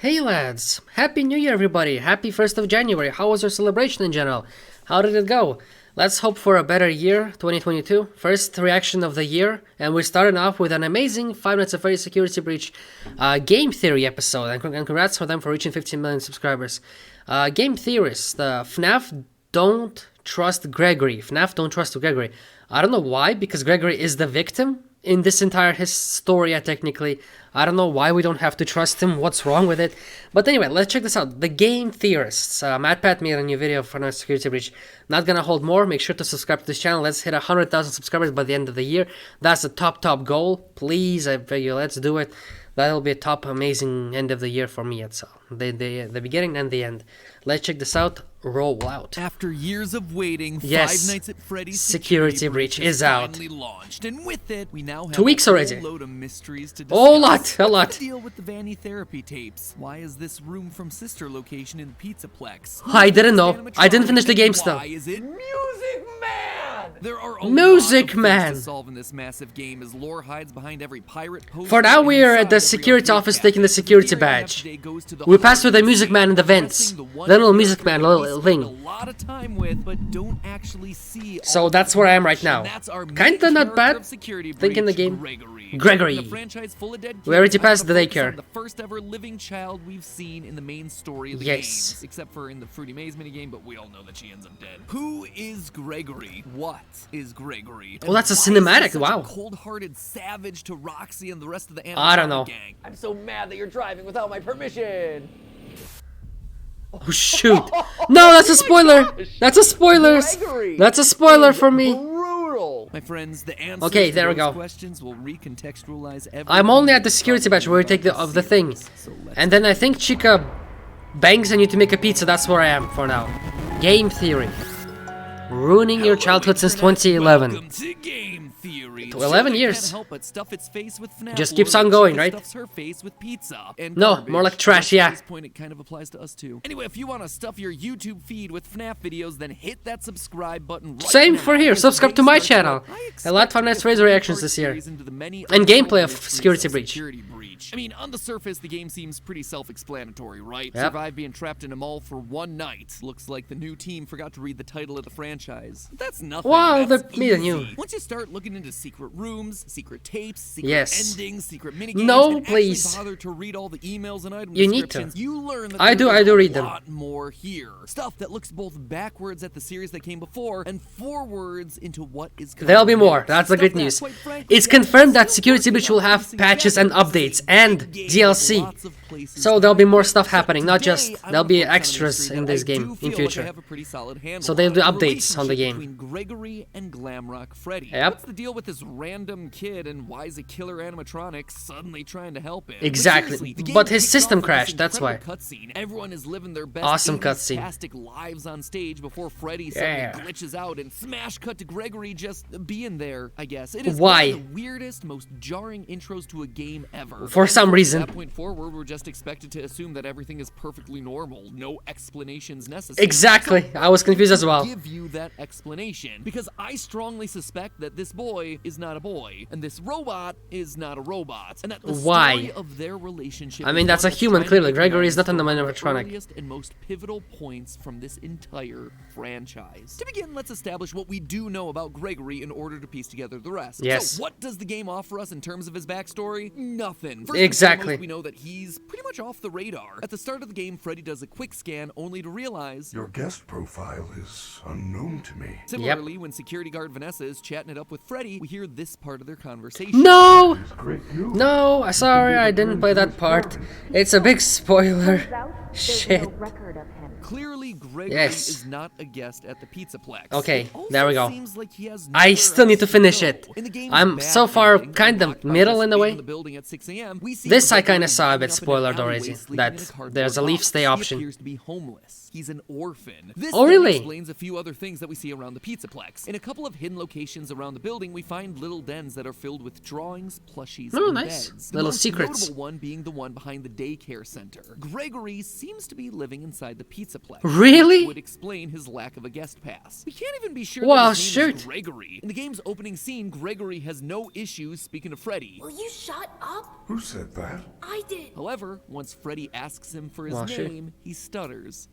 Hey lads! Happy New Year everybody! Happy 1st of January! How was your celebration in general? How did it go? Let's hope for a better year, 2022. First reaction of the year, and we're starting off with an amazing 5 Nights at Freddy's Security Breach game theory episode, and congrats for them for reaching 15 million subscribers. Game Theorists, the FNAF don't trust Gregory. FNAF don't trust Gregory. I don't know why, because Gregory is the victim in this entire historia, technically. I don't know why we don't have to trust him, what's wrong with it. But anyway, let's check this out. The Game Theorists. Matpat made a new video for FNAF Security Breach. Not gonna hold more, make sure to subscribe to this channel. Let's hit 100,000 subscribers by the end of the year. That's the top goal. Please, I beg you, let's do it. That'll be a top amazing end of the year for me, so the beginning and the end. Let's check this out. Roll out. After years of waiting, yes, Five Nights at Freddy's Security Breach is out. Launched, and with it, we now have 2 weeks already. A load of mysteries to a lot. What's the deal with the Vanny therapy tapes? Why is this room from sister location in Pizzaplex? I didn't know. I didn't finish the game still. Why is it Music Man? There are a Music lot of Man to solve in this massive game as lore hides behind every pirate poster. For now, we are at the security office taking the security badge. We pass through the Music Man in the vents. The little Music Man little thing. Time with, but don't actually see. So that's where I am right now. Kinda not bad. Thinking the game. Gregory. We already passed the daycare. The first ever living child we've seen in the main story of the games, except for in the Fruity Maze minigame, but we all know that she ends up dead. Who is Gregory? What is Gregory? Well, that's a cinematic. Wow. Cold-hearted savage to Roxy and the rest of the I don't know. Gang. I'm so mad that you're driving without my permission. Oh shoot! No, that's a spoiler. That's a spoiler. That's a spoiler for me. Brutal. My friends, the answers okay, there we go. Questions will recontextualize I'm only at the security badge where we take the thing, and then I think Chica bangs on you to make a pizza. That's where I am for now. Game theory. Ruining your childhood since 2011. Welcome to Game Theory. 11 years. Help but stuff its face with FNAF Just keeps on going, right? Stuffs her face with pizza. And no, garbage. More like trash, yeah. At this point, it kind of applies to us too. Anyway, if you want to stuff your YouTube feed with FNAF videos, then hit that subscribe button right Same now. for here. Subscribe to my channel. A lot of Five Nights at Freddy's reactions this year. And gameplay of Security Breach. I mean, on the surface, the game seems pretty self-explanatory, right? Yep. Survive being trapped in a mall for one night. Looks like the new team forgot to read the title of the franchise. That's nothing. Wow, that's me and you. Once you start looking into secret rooms, secret tapes, secret endings, secret minigames, no, and please. bother to read all the emails and item you need to. You learn that I do read them. A lot more here. Stuff that looks both backwards at the series that came before and forwards into what is coming. There'll be more. That's the good news. It's confirmed that Security Breach will have patches and updates and DLC. So there'll be more stuff happening, not just there'll be extras in this game in future. So they'll do updates on the game. Gregory and Glamrock Freddy. Yep. What's the deal with this random kid and why is a killer animatronic suddenly trying to help him? Exactly. But his system crashed, that's why. Everyone is living their best awesome cutscene. Fantastic lives on stage before Freddy suddenly glitches out and smash cut to Gregory just being there, I guess. It is one of the weirdest, most jarring intros to a game ever. For some reason. From that point forward, we're just expected to assume that everything is perfectly normal, no explanations necessary. Exactly. So, I was confused as well. Give you that explanation because I strongly suspect that this boy is not a boy and this robot is not a robot, and that the story of their relationship. I mean, that's a human. Clearly, Gregory is not an animatronic. Earliest and most pivotal points from this entire franchise. To begin, let's establish what we do know about Gregory in order to piece together the rest. Yes. So, what does the game offer us in terms of his backstory? Nothing. First exactly. we know that he's pretty much off the radar. At the start of the game, Freddy does a quick scan only to realize your guest profile is unknown to me. Similarly, when security guard Vanessa is chatting it up with Freddy, we hear this part of their conversation. No! No, sorry, I didn't play that part. It's a big spoiler. Shit. Clearly, Gregory is not a guest at the Pizzaplex. Okay, there we go. Like I still need to finish it. I'm so far kind of middle in a way. This I kind of saw a bit spoiled already, that there's a leave stay option. He appears to be homeless. He's an orphan. This really? explains a few other things that we see around the Pizzaplex. In a couple of hidden locations around the building, we find little dens that are filled with drawings, plushies, and beds. Little the secrets. Notable one being the one behind the daycare center. Gregory seems to be living inside the Pizzaplex. Pizzaplex. Really? Would explain his lack of a guest pass. We can't even be sure Well, that his name is shoot. Gregory. In the game's opening scene, Gregory has no issues speaking to Freddy. Will you shut up? Who said that? I did. However, once Freddy asks him for his Well, shoot. name, he stutters.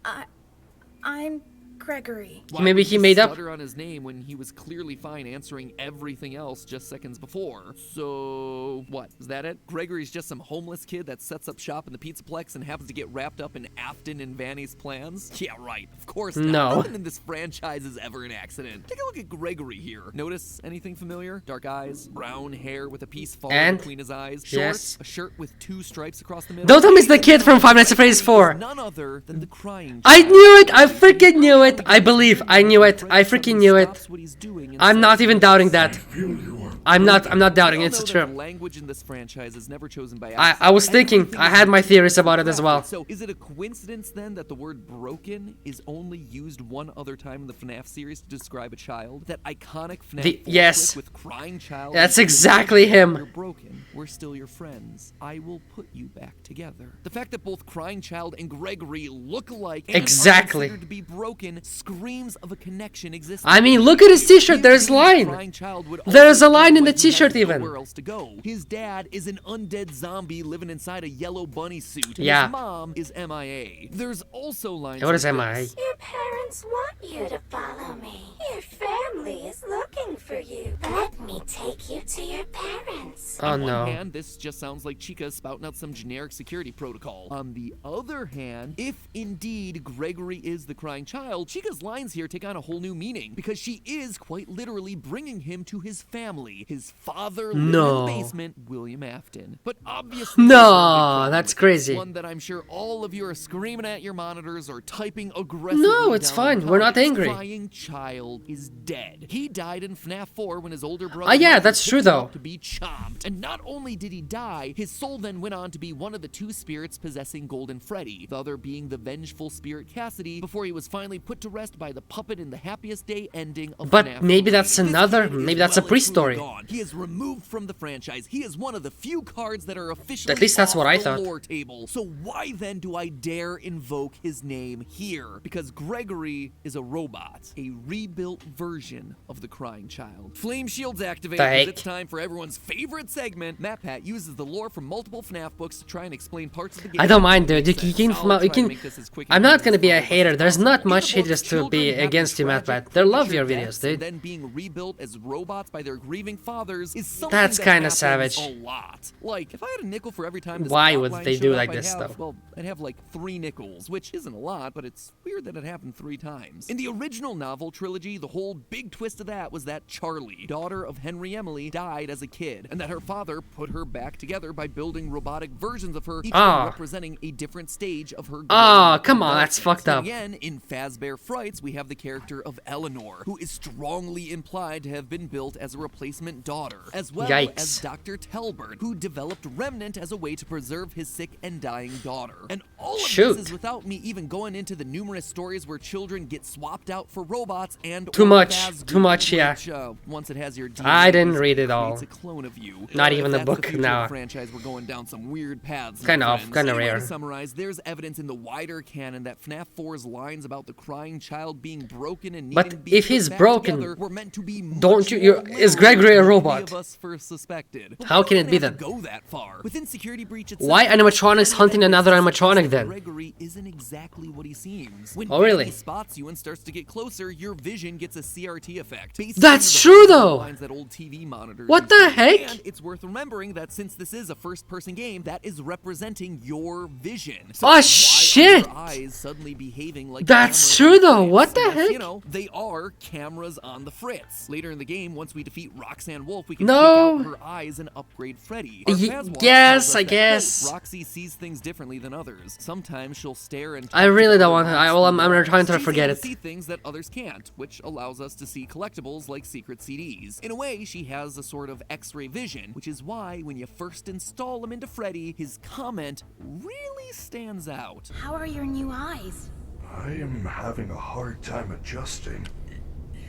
I'm Gregory. Why Maybe would he made up. stutter on his name when he was clearly fine answering everything else just seconds before. So, what? Is that it? Gregory's just some homeless kid that sets up shop in the Pizzaplex and happens to get wrapped up in Afton and Vanny's plans? Yeah, right. Of course not. No. Nothing in this franchise is ever an accident. Take a look at Gregory here. Notice anything familiar? Dark eyes, brown hair with a piece falling And? between his eyes, shorts, Yes. a shirt with 2 stripes across the middle. Don't tell me it's the kid from Five Nights at Freddy's 4. None other than the crying I child. knew it! I freaking knew it! I believe. I knew it. I freaking knew it. Stops what he's doing and I'm says, not even doubting that. Feel you are. I'm not doubting We all it's know that true. language in this franchise is never chosen by I was thinking, Everything I is had my theories about it as well. So is it a coincidence then that the word broken is only used one other time in the FNAF series to describe a child? That iconic FNAF Yes. with crying child. That's and exactly him. You're broken. We're still your friends. I will put you back together. The fact that both crying child and Gregory look alike and Exactly. are considered to be broken screams of a connection existing. I mean, look at his t-shirt, there's a line. Crying child would There's also a line feel in the like he has t-shirt even. nowhere else to go. His dad is an undead zombie living inside a yellow bunny suit. And Yeah. His mom is MIA. There's also lines. What is like MIA? this. Your parents want you to follow me. Your family is looking for you. Let me take you to your parents. Oh On one no. hand, this just sounds like Chica spouting out some generic security protocol. On the other hand, if indeed Gregory is the crying child, Chica's lines here take on a whole new meaning because she is quite literally bringing him to his family. His father living No. in the basement, William Afton. But obviously, No, there's a big problem that's with this, crazy. One that I'm sure all of you are screaming at your monitors or typing aggressively. No, it's down in fine. We're not comments. angry. Crying child is dead. He died in FNAF 4 when his older brother. Oh, yeah, Martin that's picked true, him though. up to be chomped. And not only did he die, his soul then went on to be one of the 2 spirits possessing Golden Freddy, the other being the vengeful spirit Cassidy, before he was finally put to rest by the puppet in the happiest day ending of But FNAF maybe 3. that's This another- kid is maybe that's a well and pre-story. truly gone. He is removed from the franchise. He is one of the few cards that are officially At least that's off what I the thought. lore table. So why then do I dare invoke his name here? Because Gregory is a robot, a rebuilt version of the crying child. Flame shields activate The because heck? it's time for everyone's favorite segment. Matpat uses the lore from multiple FNAF books to try and explain parts of the game. I don't mind, dude. You can, I'll try you to can. make this as quick I'm and not easy gonna as be a possible. hater. There's not In much the book, haters to children be have the against you, tragic Matpat. They love premature your videos, deaths, dude. and then being rebuilt as robots by their grieving fathers is something That's that kinda happens savage. a lot. Like, if I had a nickel for every time this Why would plotline they showed do up, like I'd this have, stuff? Well, I'd have like 3 nickels, which isn't a lot, but it's weird that it happened 3 times. In the original novel trilogy, the whole big twist of that was that Charlie, daughter of Henry Emily, died as a kid, and that her father put her back together by building robotic versions of her, each Ah. one representing a different stage of her Ah, growing come on, development. that's fucked And up. Again, in Fazbear Frights, we have the character of Eleanor, who is strongly implied to have been built as a replacement daughter, as well Yikes. as Dr. Telbert, who developed Remnant as a way to preserve his sick and dying daughter. And all of Shoot. this is without me even going into the numerous stories where children get swapped out for robots and Too or much, Fazgoo, too much, yeah. Which, once it has your DNA, I didn't read it all. creates a clone of you. Not If even the that's book, future of no. the franchise, we're going down some weird paths. my Kinda off, friends. kinda Anyway, rare. To summarize, there's evidence in the wider canon that FNAF 4's lines about the crying child being broken and But needing to be if put he's back broken, together were meant to be don't much you- more you're- is literal Gregory a than robot? any of us first suspected. But How we can don't it be have to then? Go that far. Within Security Breach itself, Why animatronics hunting another animatronic then? Gregory isn't exactly what he seems. When Oh, really? Vanny spots you and starts to get closer, your vision gets a CRT effect. Basically, That's the true, same though. lines that old TV monitors What use. the heck? And it's worth remembering that since this is a first-person game, that is representing your vision. So Oh, why are shit. your eyes suddenly behaving like That's cameras true, on the though. fritz? What the Yes, heck? You know, they are cameras on the fritz. Later in the game, once we defeat Roxanne Wolf, we can No. take out her eyes and upgrade Freddy. Our Ye- Fazwatch yes, tells us I that, guess. quote, Roxy sees things differently than others. Sometimes she'll stare and I really don't want to. I'm trying to forget She's it. able to see things that others can't, which allows us to see collectibles like secret CDs. In a way, she has a sort of X-ray vision, which is why when you first install him into Freddy, his comment really stands out. How are your new eyes? I am having a hard time adjusting.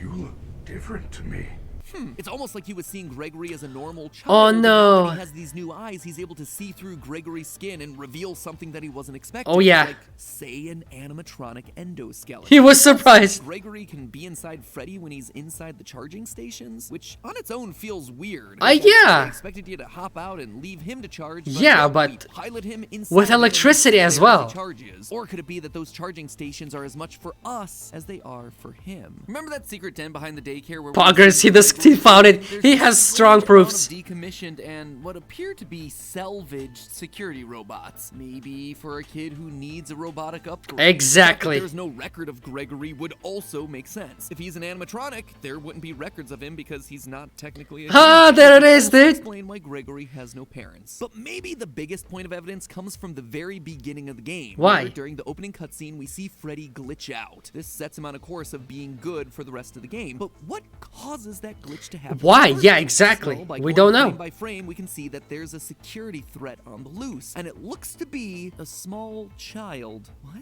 You look different to me. It's almost like he was seeing Gregory as a normal child. Oh, and no. now that he has these new eyes, he's able to see through Gregory's skin and reveal something that he wasn't expecting. Oh, yeah. Like, say, an animatronic endoskeleton. He was surprised. Gregory can be inside Freddy when he's inside the charging stations, which on its own feels weird. Yeah. I expected you to hop out and leave him to charge. Yeah, no, but we pilot him inside with him and electricity as stare well. he charges. Or could it be that those charging stations are as much for us as they are for him? Remember that secret den behind the daycare where Poggers, he found it. He has strong proofs. Decommissioned and what appear to be salvaged security robots. Maybe for a kid who needs a robotic upgrade. Exactly. There's no record of Gregory would also make sense. If he's an animatronic, there wouldn't be records of him because he's not technically a human. There it is, dude. Explain why Gregory has no parents. But maybe the biggest point of evidence comes from the very beginning of the game. Why? Where during the opening cutscene, we see Freddy glitch out. This sets him on a course of being good for the rest of the game. But what causes that glitch to happen? Why? first Yeah, place? exactly. Well, by We going don't know. Frame by frame, we can see that there's a security threat on the loose, and it looks to be a small child. What?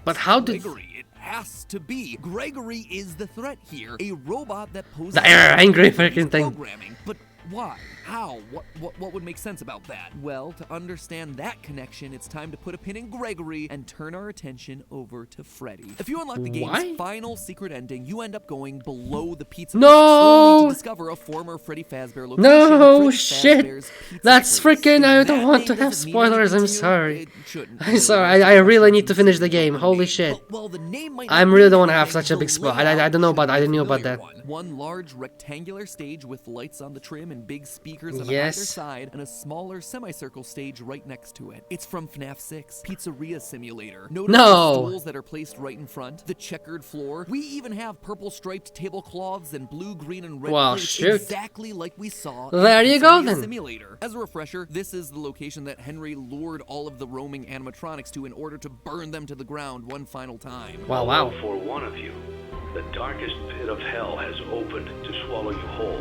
But It's how did- Gregory? It has to be. Gregory is the threat here. A robot that poses The angry freaking thing. programming. But why? How? What would make sense about that? Well, to understand that connection, it's time to put a pin in Gregory and turn our attention over to Freddy. If you unlock the game's Why? final secret ending, you end up going below the pizza No! place, only to discover a former Freddy Fazbear location. No, Freddy shit. Fazbear's Pizza That's Place. freaking. I If don't that want name to have doesn't mean spoilers. anything I'm to you, sorry. it shouldn't. I'm sorry. I really need to finish the game. Holy shit. But while the name might I not really mean don't want to have anything, such a big the spoil. layout I don't know about. should I be didn't know about familiar that. one large rectangular stage with lights on the trim and big speakers on Yes. either side, and a smaller semicircle stage right next to it. It's from FNAF 6, Pizzeria Simulator. Notice No. the stools that are placed right in front, the checkered floor. We even have purple striped tablecloths and blue, green, and red Well, plates, shoot. exactly like we saw in There you go, Pizzeria then. Simulator. As a refresher, this is the location that Henry lured all of the roaming animatronics to in order to burn them to the ground one final time. Wow, Although wow. for one of you, the darkest pit of hell has opened to swallow you whole.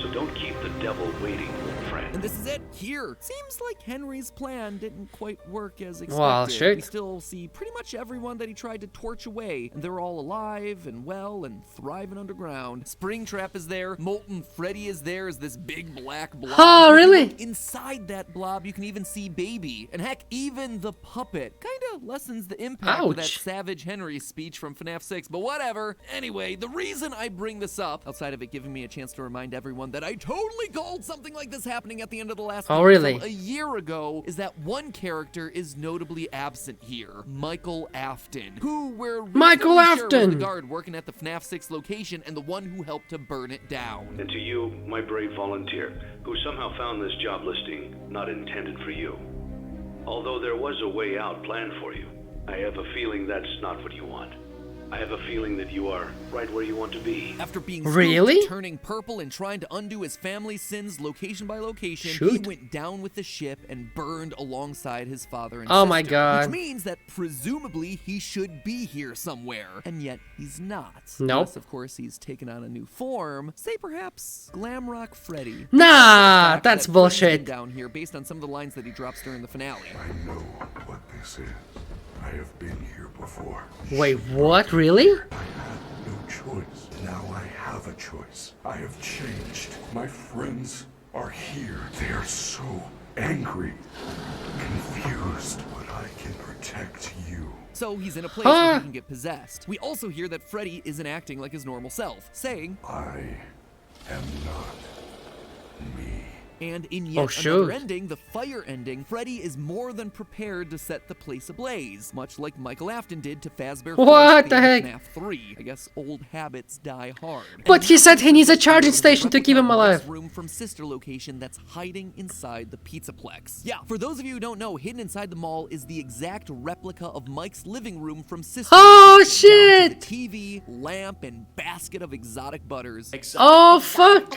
So don't keep the devil waiting, friend. And this is it, here. Seems like Henry's plan didn't quite work as expected. Well, shit. We still see pretty much everyone that he tried to torch away, and they're all alive and well and thriving underground. Springtrap is there, Molten Freddy is there as this big black blob. Oh, If you really? look inside that blob, you can even see Baby. And heck, even the puppet. Kinda lessens the impact of that Ouch. Savage Henry speech from FNAF 6, but whatever. Anyway, the reason I bring this up, outside of it giving me a chance to remind everyone that I totally called something like this happening at the end of the last Oh, game really? from a year ago, is that one character is notably absent here, Michael Afton, who we're Michael reasonably sure was Afton! the guard working at the FNAF 6 location and the one who helped to burn it down. And to you, my brave volunteer, who somehow found this job listing not intended for you. Although there was a way out planned for you, I have a feeling that's not what you want. I have a feeling that you are right where you want to be. After being Really? spooked, turning purple, and trying to undo his family's sins location by location, he Shoot. went down with the ship and burned alongside his father and Oh sister. my God. Which means that presumably he should be here somewhere, and yet he's not. Nope. Unless, of course, he's taken on a new form. Say perhaps Glamrock Freddy. Nah, Fact that's that Freddy's been bullshit. down here based on some of the lines that he drops during the finale. I know what this is. I have been here before. Wait, what? Really? I had no choice. Now I have a choice. I have changed. My friends are here. They are so angry, confused, but I can protect you. So he's in a place where Ah. he can get possessed. We also hear that Freddy isn't acting like his normal self, saying, I am not me. and in Oh, yet shoot. another ending, the fire ending, Freddy is more than prepared to set the place ablaze, much like Michael Afton did to Fazbear What Fudge the at heck? end of FNAF 3. I guess old habits die hard. But And he said he needs a charging there's station to keep him replica Mike's alive. room from sister location that's hiding inside the Pizzaplex. Yeah, for those of you who don't know, hidden inside the mall is the exact replica of Mike's living room from sister Oh, location, down to shit! the TV, lamp, and basket of exotic butters. Oh, fuck!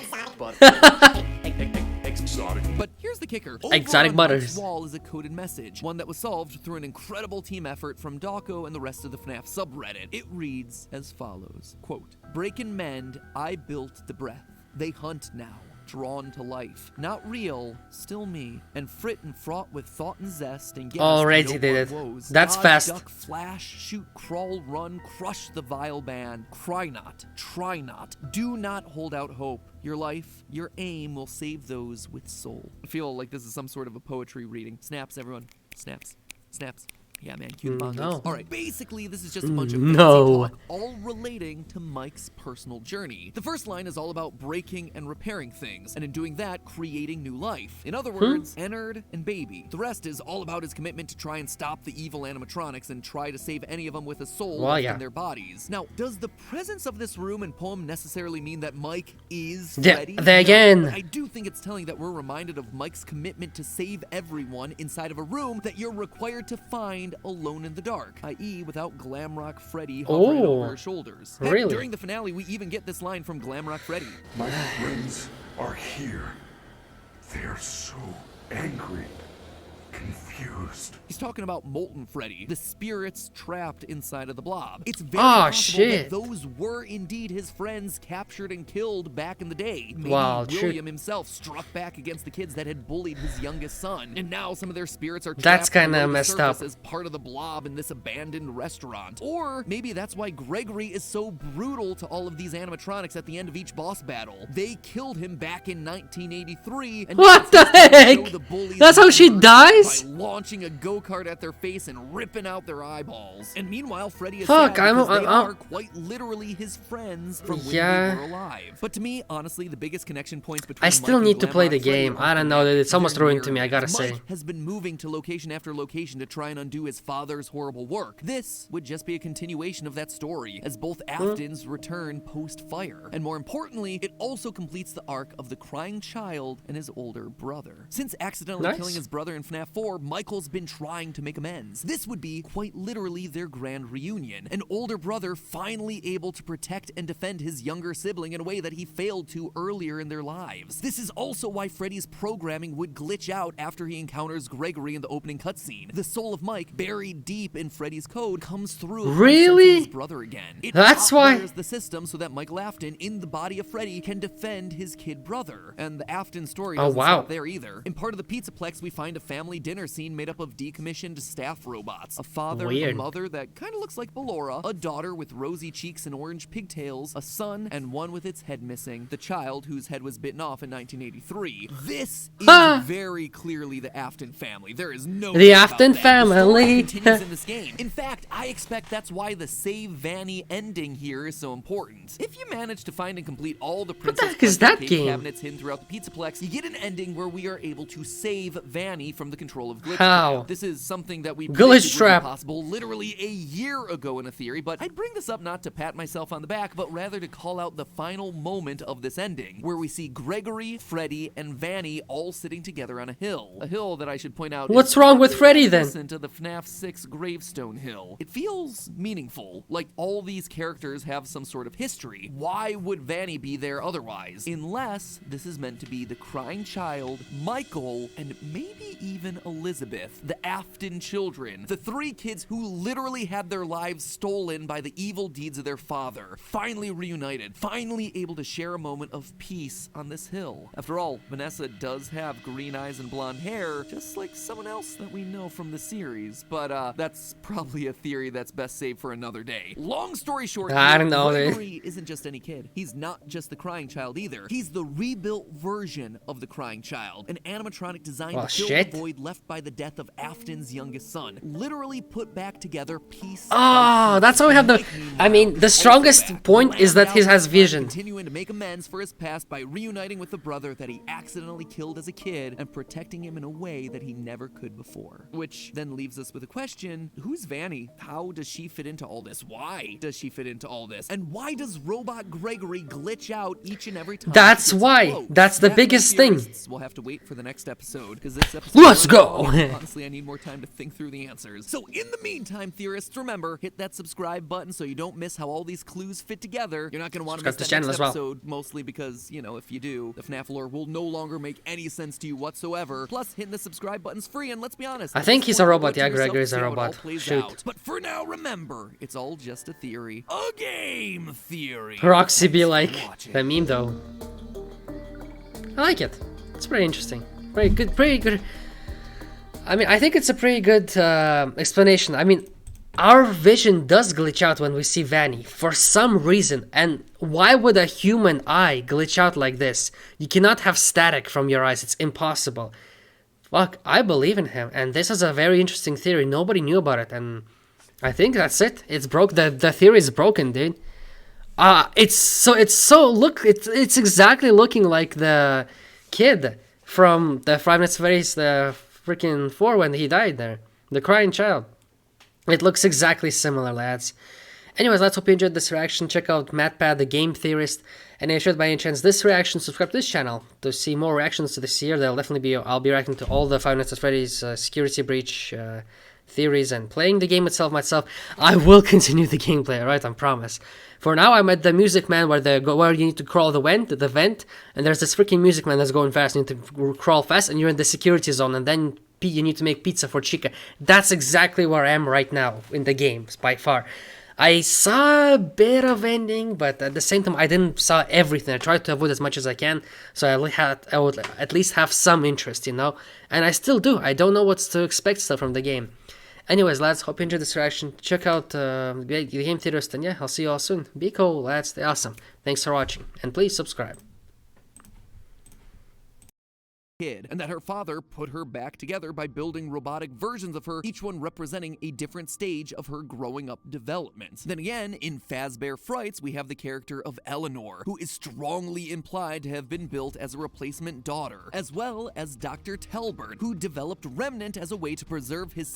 But here's the kicker. Exotic Over on butters. Mike's wall is a coded message, one that was solved through an incredible team effort from Dawko and the rest of the FNAF subreddit. It reads as follows, quote, "Break and mend, I built the breath. They hunt now. drawn to life. Not real, still me. And frit and fraught with thought and zest and gas. Already no did it. more woes. That's Dodge, fast. Duck, flash, shoot, crawl, run, crush the vile band. Cry not, try not, do not hold out hope. Your life, your aim will save those with soul. I feel like this is some sort of a poetry reading. Snaps, everyone. Snaps. Snaps. Yeah, man, cue the bongos. No. Alright, basically, this is just a bunch of No. fancy talk, all relating to Mike's personal journey. The first line is all about breaking and repairing things, and in doing that, creating new life. In other words, Ennard and Baby. The rest is all about his commitment to try and stop the evil animatronics and try to save any of them with a soul Well, left yeah. in their bodies. Now, does the presence of this room and poem necessarily mean that Mike is Yeah, Freddy? there again. No, I do think it's telling that we're reminded of Mike's commitment to save everyone inside of a room that you're required to find alone in the dark, i.e. without Glamrock Freddy hovering Oh, over his shoulders. Heck, really? during the finale, we even get this line from Glamrock Freddy. My friends are here. They are so angry, confused. He's talking about Molten Freddy, the spirits trapped inside of the blob. It's very Ah, possible that shit. those were indeed his friends captured and killed back in the day. Maybe Wow, William himself struck back against the kids that had bullied his youngest son, and now some of their spirits are That's trapped kinda below the messed up. surface as part of the blob in this abandoned restaurant. Or maybe that's why Gregory is so brutal to all of these animatronics at the end of each boss battle. They killed him back in 1983. And What the heck? show the bullies That's how she mercy dies? by launching a go-kart at their face and ripping out their eyeballs. And meanwhile, Freddy is Fuck, sad because they I'm- are quite literally his friends from when Yeah. they were alive. But to me, honestly, the biggest connection points between I still Mike need and to play the Glamrock Freddy game. are I don't know, often it's almost their ruined to me, I gotta narrative. say. Mike has been moving to location after location to try and undo his father's horrible work. This would just be a continuation of that story, as both Aftons return post-fire. And more importantly, it also completes the arc of the crying child and his older brother. Since accidentally Nice. killing his brother in FNAF 4, Michael's been trying to make amends. This would be quite literally their grand reunion. An older brother finally able to protect and defend his younger sibling in a way that he failed to earlier in their lives. This is also why Freddy's programming would glitch out after he encounters Gregory in the opening cutscene. The soul of Mike, buried deep in Freddy's code, comes through upon Really? sensing his brother again. It That's why- hotwires the system so that Michael Afton in the body of Freddy can defend his kid brother. And the Afton story Oh, doesn't wow. stop there either. In part of the Pizzaplex, we find a family dinner scene made up of decommissioned staff robots. A father, a Weird. mother that kind of looks like Ballora, a daughter with rosy cheeks and orange pigtails, a son, and one with its head missing. The child whose head was bitten off in 1983. This is Ha! very clearly the Afton family. There is no The doubt about Afton that. The story family. continues in this game. In fact, I expect that's why the Save Vanny ending here is so important. If you manage to find and complete all the Princess heck is Quest that arcade game? cabinets hidden throughout the Pizzaplex, you get an ending where we are able to save Vanny from the control of Glitch How? Trap. This is something that we Glitch predicted would be Trap. possible literally a year ago in a theory, but I'd bring this up not to pat myself on the back, but rather to call out the final moment of this ending, where we see Gregory, Freddy, and Vanny all sitting together on a hill. A hill that I should point out What's is wrong with Freddy then? reminiscent of the FNAF 6 Gravestone Hill. It feels meaningful, like all these characters have some sort of history. Why would Vanny be there otherwise? Unless this is meant to be the crying child, Michael, and maybe even Elizabeth, the Afton children, the three kids who literally had their lives stolen by the evil deeds of their father, finally reunited, finally able to share a moment of peace on this hill. After all, Vanessa does have green eyes and blonde hair, just like someone else that we know from the series, but that's probably a theory that's best saved for another day. Long story short, I don't know, dude. Gregory isn't just any kid. He's not just the crying child either. He's the rebuilt version of the crying child, an animatronic designed Well, to fill shit. the void left by the death of Afton's youngest son. Literally put back together piece Oh, by piece. that's how we have the. Mike, I mean, the also strongest back, point is that he rounded out has his plan, vision. Continuing to make amends for his past by reuniting with the brother that he accidentally killed as a kid and protecting him in a way that he never could before. Which then leaves us with a question: who's Vanny? How does she fit into all this? Why does she fit into all this? And why does Robot Gregory glitch out each and every time? That's he gets why. close? That's the That, biggest my thing. theorists, we'll have to wait for the next episode, because this episode. Let's go. Honestly, I need more time to think through the answers. So in the meantime, theorists, remember, hit that subscribe button so you don't miss how all these clues fit together. You're not going to want to miss Subscribe to that the channel next as well. episode, mostly because, you know, if you do, the FNAF lore will no longer make any sense to you whatsoever. Plus, hitting the subscribe button's free, and let's be honest, I at think this he's a point, robot. owe it to Yeah, yourself Gregory's to a see how it all robot. plays Shoot. out. But for now, remember, it's all just a theory. A game theory. Roxy be Thanks for like watching. the meme though. I like it. It's pretty interesting. Pretty good. Pretty good. I mean, I think it's a pretty good explanation. I mean, our vision does glitch out when we see Vanny for some reason. And why would a human eye glitch out like this? You cannot have static from your eyes. It's impossible. Fuck, I believe in him. And this is a very interesting theory. Nobody knew about it. And I think that's it. It's broke. The theory is broken, dude. It's exactly looking like the kid from the Five Nights at Freddy's, the freaking 4 when he died there. The crying child. It looks exactly similar, lads. Anyways, let's hope you enjoyed this reaction. Check out Matpat, the game theorist. And if you enjoyed by any chance this reaction, subscribe to this channel to see more reactions to this year. I'll be reacting to all the Five Nights at Freddy's Security Breach theories and playing the game itself myself. I will continue the gameplay, alright, I promise. For now, I'm at the Music Man where you need to crawl the vent, and there's this freaking Music Man that's going fast. You need to crawl fast, and you're in the security zone, and then you need to make pizza for Chica. That's exactly where I am right now in the game, by far. I saw a bit of ending, but at the same time, I didn't saw everything. I tried to avoid as much as I can, so I would at least have some interest, you know? And I still do. I don't know what to expect still from the game. Anyways, lads, hope you enjoyed this reaction. Check out the Game Theorist, and yeah, I'll see you all soon. Be cool, lads. Stay awesome. Thanks for watching, and please subscribe. Kid, and that her father put her back together by building robotic versions of her, each one representing a different stage of her growing up development. Then again, in Fazbear Frights, we have the character of Eleanor, who is strongly implied to have been built as a replacement daughter, as well as Dr. Telbert, who developed Remnant as a way to preserve his